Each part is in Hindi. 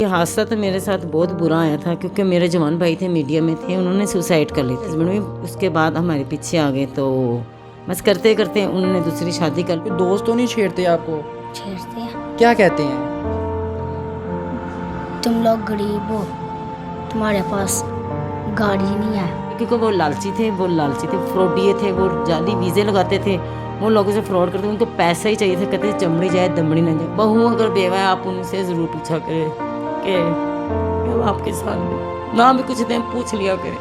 ये हादसा तो मेरे साथ बहुत बुरा आया था क्योंकि मेरे जवान भाई थे, मीडिया में थे, उन्होंने सुसाइड कर ली। हस्बैंड भी उसके बाद हमारे पीछे आ गए, तो बस करते करते उन्होंने दूसरी शादी कर ली। दोस्त तो नहीं छेड़ते आपको? छेड़ते हैं। क्या कहते हैं? तुम लोग गरीब हो, तुम्हारे पास गाड़ी नहीं है। क्योंकि वो लालची थे, फ्रॉडिये थे, वो जाली वीज़े लगाते थे, वो लोगों से फ्रॉड करते थे, उनको पैसा ही चाहिए था, कहते थे चमड़ी जाए दमड़ी ना जाए। बहू अगर बेवा है आप उनसे ज़रूर पूछा करें कि आपके साथ भी ना भी कुछ दें, पूछ लिया करें।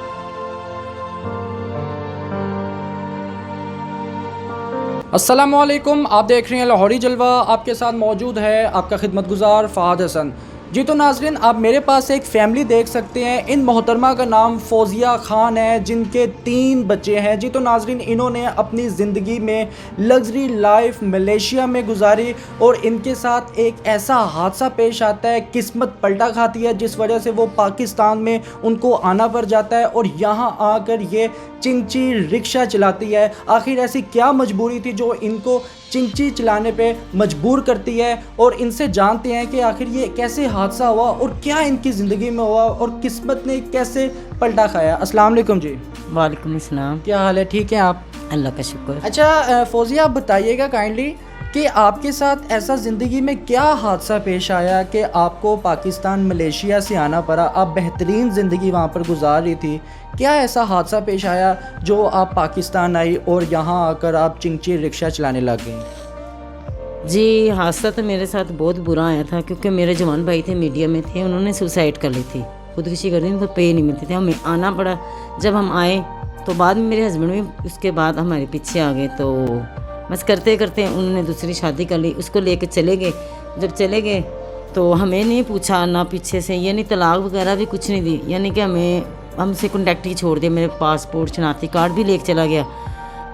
अस्सलामुअलैकुम, आप देख रहे हैं लाहौरी जलवा। आपके साथ मौजूद है आपका खिदमतगुजार फ़ाहद हसन। जी तो नाज़रीन, आप मेरे पास एक फ़ैमिली देख सकते हैं। इन मोहतरमा का नाम फौजिया ख़ान है, जिनके 3 बच्चे हैं। जी तो नाज़रीन, इन्होंने अपनी ज़िंदगी में लग्जरी लाइफ मलेशिया में गुजारी और इनके साथ एक ऐसा हादसा पेश आता है, किस्मत पलटा खाती है, जिस वजह से वो पाकिस्तान में उनको आना पड़ जाता है और यहाँ आकर ये चिंची रिक्शा चलाती है। आखिर ऐसी क्या मजबूरी थी जो इनको चिंची चलाने पे मजबूर करती है, और इनसे जानते हैं कि आखिर ये कैसे हादसा हुआ और क्या इनकी ज़िंदगी में हुआ और किस्मत ने कैसे पलटा खाया। अस्सलाम वालेकुम जी। वालेकुम अस्सलाम। क्या हाल है? ठीक है आप? अल्लाह का शुक्र। अच्छा फौजिया, आप बताइएगा काइंडली कि आपके साथ ऐसा ज़िंदगी में क्या हादसा पेश आया कि आपको पाकिस्तान मलेशिया से आना पड़ा। आप बेहतरीन ज़िंदगी वहाँ पर गुजार रही थी, क्या ऐसा हादसा पेश आया जो आप पाकिस्तान आई और यहाँ आकर आप चिंची रिक्शा चलाने लग गई? जी, हादसा तो मेरे साथ बहुत बुरा आया था क्योंकि मेरे जवान भाई थे, मीडिया में थे, उन्होंने सुसाइड कर ली थी, खुदकुशी कर दी, उनको पे नहीं मिलती थी, हमें आना पड़ा। जब हम आए तो बाद में मेरे हस्बैंड भी उसके बाद हमारे पीछे आ गए, तो बस करते करते उन्होंने दूसरी शादी कर ली, उसको लेके चले गए। जब चले गए तो हमें नहीं पूछा ना पीछे से, यानी तलाक वगैरह भी कुछ नहीं दी, यानी कि हमसे कॉन्टैक्ट ही छोड़ दिया। मेरे पासपोर्ट शनाख्ती कार्ड भी लेके चला गया,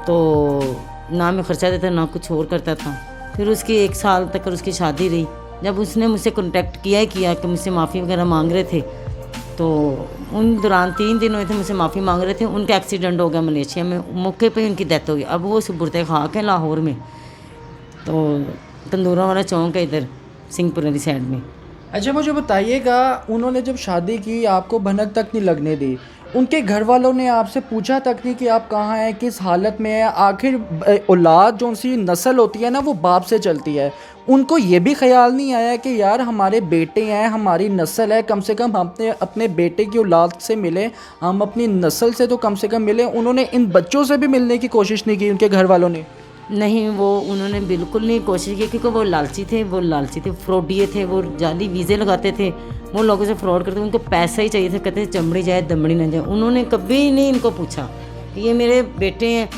तो ना मैं खर्चा देता ना कुछ और करता था। फिर उसकी 1 साल तक उसकी शादी रही। जब उसने मुझसे कॉन्टैक्ट किया कि मुझसे माफ़ी वगैरह मांग रहे थे, तो उन दौरान 3 दिन हुए थे मुझसे माफ़ी मांग रहे थे। उनका एक्सीडेंट हो गया मलेशिया में, मौके पे उनकी डेथ हो गई। अब वो सुबुरते खाक है लाहौर में, तो तंदूरा वाला चौंक है इधर सिंहपुर वाली साइड में। अच्छा मुझे बताइएगा, उन्होंने जब शादी की आपको भनक तक नहीं लगने दी, उनके घर वालों ने आपसे पूछा तक नहीं कि आप कहाँ हैं, किस हालत में है? आखिर औलाद जो सी नस्ल होती है ना, वो बाप से चलती है। उनको ये भी ख्याल नहीं आया कि यार हमारे बेटे हैं, हमारी नस्ल है, कम से कम हम अपने बेटे की औलाद से मिले, हम अपनी नस्ल से तो कम से कम मिले। उन्होंने इन बच्चों से भी मिलने की कोशिश नहीं की उनके घर वालों ने? नहीं, वो उन्होंने बिल्कुल नहीं कोशिश की क्योंकि वो लालची थे, फ्रॉडिये थे, वो जाली वीज़े लगाते थे, वो लोगों से फ्रॉड करते थे, उनको पैसा ही चाहिए था, कहते थे चमड़ी जाए दमड़ी ना जाए। उन्होंने कभी नहीं इनको पूछा कि ये मेरे बेटे हैं,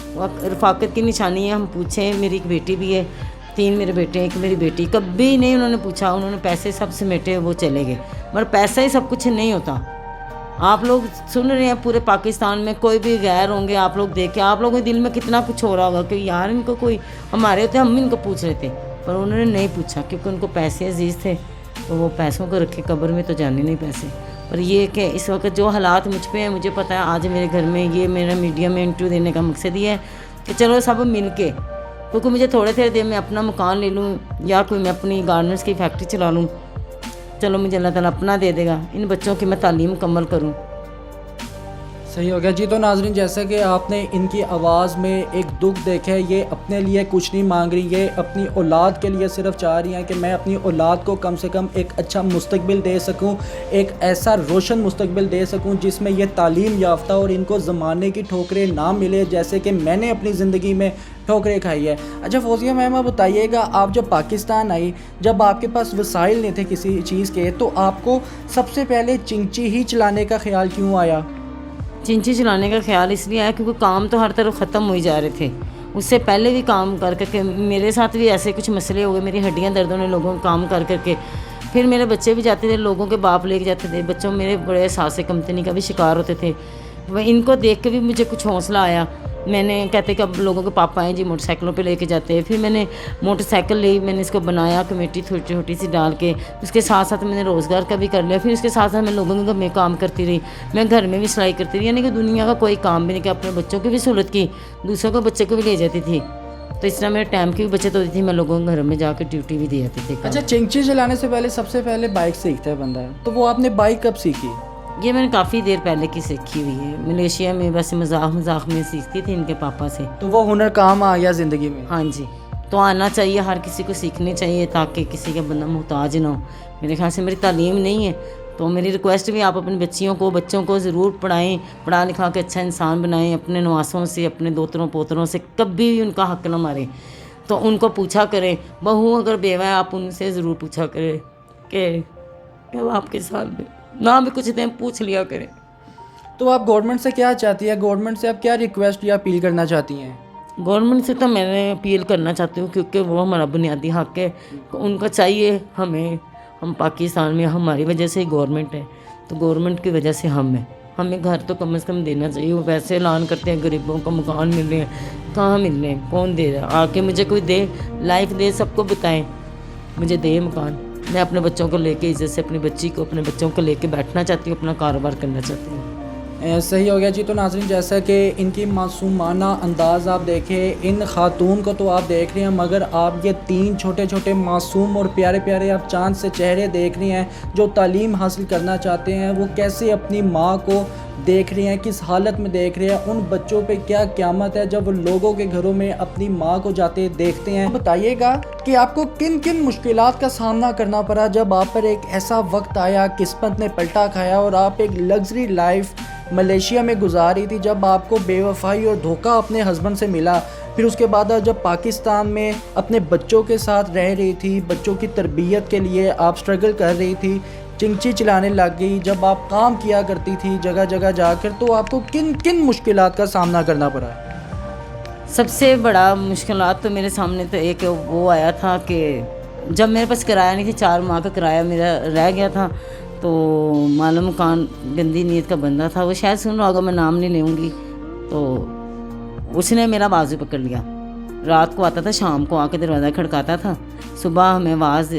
रफाकत की निशानी है, हम पूछें। मेरी एक बेटी भी है, 3 मेरे बेटे हैं, 1 मेरी बेटी। कभी नहीं उन्होंने पूछा। उन्होंने पैसे सब समेटे, वो चले गए। मगर पैसा ही सब कुछ नहीं होता। आप लोग सुन रहे हैं, पूरे पाकिस्तान में कोई भी गैर होंगे, आप लोग देख के आप लोगों के दिल में कितना कुछ हो रहा होगा कि यार इनको कोई हमारे होते, हम इनको पूछ रहे थे, पर उन्होंने नहीं पूछा क्योंकि उनको पैसे अजीज़ थे, तो वो पैसों को रखे कब्र में तो जाने नहीं पैसे। पर ये कि इस वक्त जो हालात मुझ पे हैं, मुझे पता है आज मेरे घर में ये मेरा मीडिया में इंटरव्यू देने का मकसद ये है कि चलो सब मिल के, क्योंकि मुझे थोड़े देर में अपना मकान ले लूँ या कोई मैं अपनी गारमेंट्स की फैक्ट्री चला लूँ, चलो मुझे अल्लाह ताला अपना दे देगा, इन बच्चों की मैं तालीम मुकम्मल करूँ। सही हो गया। जी तो नाजरीन, जैसे कि आपने इनकी आवाज़ में एक दुख देखा है, ये अपने लिए कुछ नहीं मांग रही, ये अपनी औलाद के लिए सिर्फ चाह रही हैं कि मैं अपनी औलाद को कम से कम एक अच्छा मुस्तकबिल दे सकूं, एक ऐसा रोशन मुस्तकबिल दे सकूं जिसमें ये तालीम याफ्ता और इनको ज़माने की ठोकरें ना मिले जैसे कि मैंने अपनी ज़िंदगी में ठोकरें खाई है। अच्छा फौजिया मैम, आप बताइएगा, आप जब पाकिस्तान आई, जब आपके पास वसाइल नहीं थे किसी चीज़ के, तो आपको सबसे पहले चिंची ही चलाने का ख्याल क्यों आया? चिंची चलाने का ख्याल इसलिए आया क्योंकि काम तो हर तरफ ख़त्म हो ही जा रहे थे। उससे पहले भी काम कर करके मेरे साथ भी ऐसे कुछ मसले हो गए, मेरी हड्डियां दर्द होने लोगों को काम कर करके। फिर मेरे बच्चे भी जाते थे, लोगों के बाप लेके जाते थे, बच्चों मेरे बड़े एहसास कमतनी का भी शिकार होते थे। वह इनको देख के भी मुझे कुछ हौसला आया। मैंने कहते कि अब लोगों के पापा हैं जी, मोटरसाइकिलों पे लेके जाते हैं। फिर मैंने मोटरसाइकिल ली, मैंने इसको बनाया कमेटी छोटी छोटी सी डाल के, उसके साथ साथ मैंने रोज़गार का भी कर लिया। फिर उसके साथ साथ मैं लोगों के में काम करती रही, मैं घर में भी सिलाई करती रही, यानी कि दुनिया का कोई काम भी नहीं किया, अपने बच्चों की भी सहूलत की, दूसरों के बच्चे को भी ले जाती थी। तो इस तरह मेरे टाइम की भी बचत होती थी, मैं लोगों के घर में जाकर ड्यूटी भी दे आती थी। अच्छा, चिंची चलाने से पहले सबसे पहले बाइक सीखता है बंदा, तो वो आपने बाइक कब सीखी? ये मैंने काफ़ी देर पहले की सीखी हुई है, मलेशिया में बस मजाक में सीखती थी इनके पापा से। तो वो हुनर काम आ गया ज़िंदगी में? हाँ जी, तो आना चाहिए, हर किसी को सीखनी चाहिए ताकि किसी का बंदा मुहताज ना हो। मेरे ख्याल से मेरी तालीम नहीं है, तो मेरी रिक्वेस्ट भी आप अपनी बच्चों को ज़रूर पढ़ाएं, पढ़ा लिखा के अच्छा इंसान बनाएं, अपने नवासों से, अपने दोतरों पोतरों से कभी भी उनका हक ना मारें। तो उनको पूछा करें, बहू अगर बेवा है आप उनसे ज़रूर पूछा करें कि वो आपके साथ में ना भी कुछ दें, पूछ लिया करें। तो आप गवर्नमेंट से क्या चाहती है, गवर्नमेंट से आप क्या रिक्वेस्ट या अपील करना चाहती हैं? गवर्नमेंट से तो मैंने अपील करना चाहती हूँ क्योंकि वो हमारा बुनियादी हक है, उनका चाहिए हमें। हम पाकिस्तान में हमारी वजह से ही गवर्नमेंट है, तो गवर्नमेंट की वजह से हमें घर तो कम से कम देना चाहिए। वो वैसे ऐलान करते हैं गरीबों को मकान मिल रहे हैं, कहाँ मिल रहे हैं, कौन दे रहा है? आके मुझे कोई दे, लाइफ दे, सबको बताएं, मुझे दे मकान। मैं अपने बच्चों को लेके इज्जत से अपनी बच्ची को, अपने बच्चों को लेके बैठना चाहती हूँ, अपना कारोबार करना चाहती हूँ। सही हो गया जी। तो नाज़रीन, जैसा कि इनकी मासूमाना अंदाज़ आप देखें, इन खातून को तो आप देख रहे हैं, मगर आप ये 3 छोटे छोटे मासूम और प्यारे प्यारे आप चाँद से चेहरे देख रहे हैं जो तालीम हासिल करना चाहते हैं। वो कैसे अपनी माँ को देख रहे हैं, किस हालत में देख रहे हैं, उन बच्चों पे क्या क़यामत है जब वो लोगों के घरों में अपनी माँ को जाते देखते हैं। बताइएगा कि आपको किन किन मुश्किलात का सामना करना पड़ा जब आप पर एक ऐसा वक्त आया, किस्मत ने पलटा खाया और आप एक लग्जरी लाइफ मलेशिया में गुजारी थी, जब आपको बेवफाई और धोखा अपने हस्बैंड से मिला। फिर उसके बाद जब पाकिस्तान में अपने बच्चों के साथ रह रही थी, बच्चों की तरबियत के लिए आप स्ट्रगल कर रही थी, चिंची चलाने लग गई, जब आप काम किया करती थी जगह जगह जाकर, तो आपको किन किन मुश्किलात का सामना करना पड़ा? सबसे बड़ा मुश्किलात तो मेरे सामने तो एक वो आया था कि जब मेरे पास किराया नहीं थी, 4 माह का किराया मेरा रह गया था, तो मालूम खान गंदी नीयत का बंदा था, वो शायद सुन रहा होगा, मैं नाम नहीं लूँगी, तो उसने मेरा बाजू पकड़ लिया। रात को आता था, शाम को आके दरवाज़ा खड़काता था, सुबह हमें आवाज़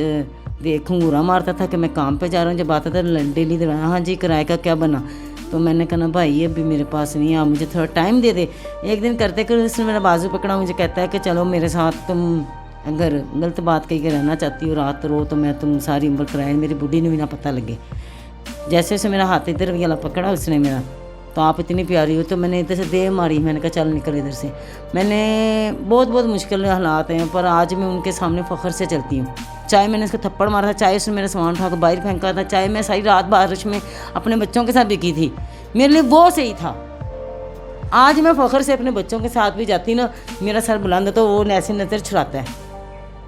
दे घूंघरा मारता था कि मैं काम पे जा रहा हूँ। जब आता था डेली दरवाज़ा, हाँ जी किराए का क्या बना? तो मैंने कहा भाई अभी मेरे पास नहीं है, आप मुझे थोड़ा टाइम दे दे। एक दिन करते करते उसने मेरा बाजू पकड़ा, मुझे कहता है कि चलो मेरे साथ, तुम अगर गलत बात कही के रहना चाहती हो, रात रो, तो मैं तुम सारी उम्र कराए, मेरी बुढ़ी ने भी ना पता लगे। जैसे उसे मेरा हाथ इधर वाला पकड़ा उसने मेरा, तो आप इतनी प्यारी हो, तो मैंने इधर से दे मारी। मैंने कहा चल निकल इधर से। मैंने बहुत मुश्किल हालात हैं, पर आज मैं उनके सामने फ़ख्र से चलती हूँ। चाहे मैंने उसको थप्पड़ मारा था, चाहे उसने मेरा सामान उठा कर बाहर फेंका था, चाहे मैं सारी रात बारिश में अपने बच्चों के साथ बिकी थी, मेरे लिए वो सही था। आज मैं फ़ख्र से अपने बच्चों के साथ भी जाती ना, मेरा सर बुलंद है तो वो ऐसी नज़र छुड़ाता है,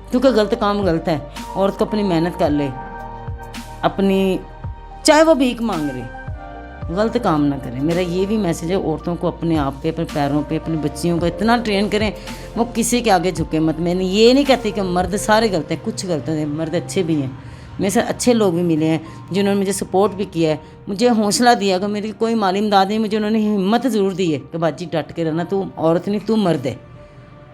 क्योंकि गलत काम गलत है। औरत को अपनी मेहनत कर ले, अपनी, चाहे वो भीख मांग रहे, गलत काम ना करें। मेरा ये भी मैसेज है, औरतों को अपने आप पे, अपने पैरों पे, अपनी बच्चियों को इतना ट्रेन करें वो किसी के आगे झुके मत। मैंने ये नहीं कहती कि मर्द सारे गलत हैं, कुछ गलत हैं, मर्द अच्छे भी हैं। मेरे साथ अच्छे लोग भी मिले हैं जिन्होंने मुझे सपोर्ट भी किया है, मुझे हौसला दिया। अगर मेरी कोई माली इमदाद नहीं, मुझे उन्होंने हिम्मत ज़रूर दी है कि बाजी डट के रहना, तू औरत नहीं तू मर्द है।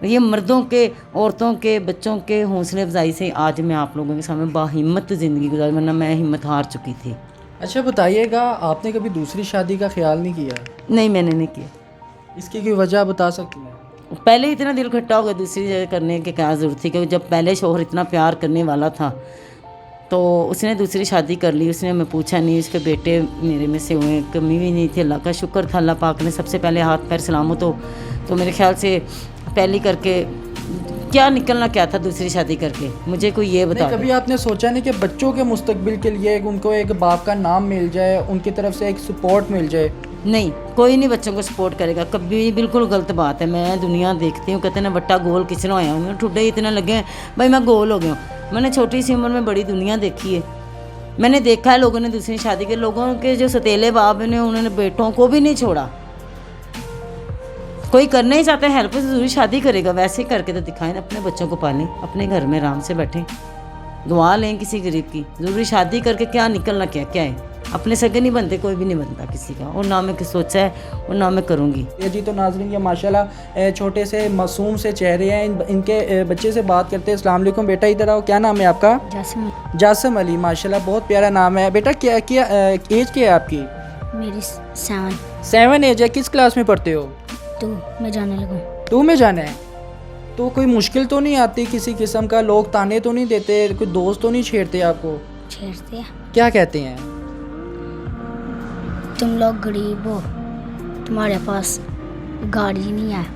ये मर्दों के, औरतों के, बच्चों के हौसले अफजाई से आज मैं आप लोगों के सामने बाहिम्मत ज़िंदगी गुजारी, वरना मैं हिम्मत हार चुकी थी। अच्छा बताइएगा, आपने कभी दूसरी शादी का ख्याल नहीं किया? नहीं, मैंने नहीं किया। इसकी कोई वजह बता सकती हैं? पहले इतना दिल खट्टा हो गया दूसरी जगह करने की क्या ज़रूरत थी, क्योंकि जब पहले शोहर इतना प्यार करने वाला था तो उसने दूसरी शादी कर ली। उसने हमें पूछा नहीं, उसके बेटे मेरे में से हुए, कमी भी नहीं थी, अल्लाह का शुक्र था। अल्लाह पाक ने सबसे पहले हाथ पैर सलामत हो, तो मेरे ख्याल से पहली करके क्या निकलना क्या था दूसरी शादी करके, मुझे कोई ये बता। कभी आपने सोचा नहीं कि बच्चों के मुस्तकबिल के लिए उनको एक बाप का नाम मिल जाए, उनकी तरफ से एक सपोर्ट मिल जाए? नहीं, कोई नहीं बच्चों को सपोर्ट करेगा कभी, बिल्कुल गलत बात है। मैं दुनिया देखती हूँ, कहते ना बट्टा गोल किसने आया हूँ, ठुड्डे इतने लगे हैं भाई मैं गोल हो गया हूँ। मैंने छोटी सी उम्र में बड़ी दुनिया देखी है, मैंने देखा है लोगों ने दूसरी शादी के, लोगों के जो सतीले बाप ने उन्होंने बेटों को भी नहीं छोड़ा। कोई करना ही चाहता है हेल्प, ज़रूरी शादी करेगा, वैसे ही करके तो दिखाएं, अपने बच्चों को पालें, अपने घर में आराम से बैठें, दुआ लें किसी गरीब की। ज़रूरी शादी करके क्या निकलना क्या है, अपने सगे नहीं बनते, कोई भी नहीं बनता किसी का, और ना मैं सोचा है और ना मैं करूँगी। ये जी तो नाज़रीन, ये माशाल्लाह छोटे से मासूम से चेहरे हैं। इनके बच्चे से बात करते हैं। अस्सलाम वालेकुम बेटा, इधर आओ। क्या नाम है आपका? जासिम। जासिम अली, माशाल्लाह बहुत प्यारा नाम है। बेटा क्या एज क्या है आपकी? मेरी 7 7 एज है। किस क्लास में पढ़ते हो? 2 में जाने लगूँ। 2 में जाना है। तो कोई मुश्किल तो नहीं आती किसी किस्म का, लोग ताने तो नहीं देते, कोई दोस्त तो नहीं छेड़ते आपको? छेड़ते हैं, क्या कहते हैं? तुम लोग गरीब हो, तुम्हारे पास गाड़ी नहीं है।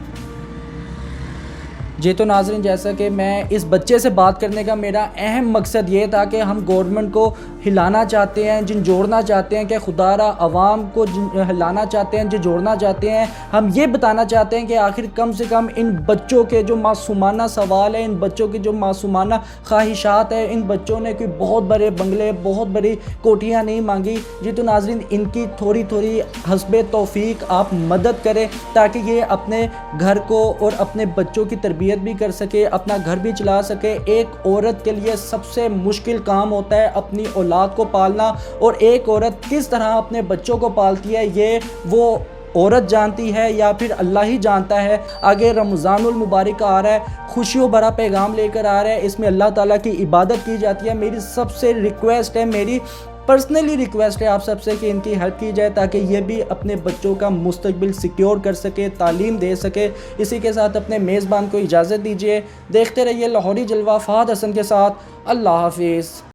जी तो नाज़रीन, जैसा कि मैं इस बच्चे से बात करने का मेरा अहम मकसद ये था कि हम गवर्नमेंट को हिलाना चाहते हैं, जिन जोड़ना चाहते हैं कि खुदारा आवाम को जिन हिलाना चाहते हैं, जिन जोड़ना चाहते हैं। हम ये बताना चाहते हैं कि आखिर कम से कम इन बच्चों के जो मासूमाना सवाल है, इन बच्चों की जो मासूमाना ख्वाहिशात है, इन बच्चों ने कोई बहुत बड़े बंगले, बहुत बड़ी कोठियाँ नहीं मांगी। जी तो नाज़रीन, इनकी थोड़ी थोड़ी हस्बे तौफीक आप मदद करें ताकि ये अपने घर को और अपने बच्चों की तरबियत भी कर सके, अपना घर भी चला सके। एक औरत के लिए सबसे मुश्किल काम होता है अपनी औलाद को पालना, और एक औरत किस तरह अपने बच्चों को पालती है ये वो औरत जानती है या फिर अल्लाह ही जानता है। आगे रमज़ानुल मुबारक आ रहा है, खुशियों भरा पैगाम लेकर आ रहा है, इसमें अल्लाह ताला की इबादत की जाती है। मेरी सबसे रिक्वेस्ट है, मेरी पर्सनली रिक्वेस्ट है आप सबसे कि इनकी हेल्प की जाए ताकि ये भी अपने बच्चों का मुस्तकबिल सिक्योर कर सके, तालीम दे सके। इसी के साथ अपने मेज़बान को इजाज़त दीजिए। देखते रहिए लाहौरी जलवा फ़हद हसन के साथ। अल्लाह हाफिज़।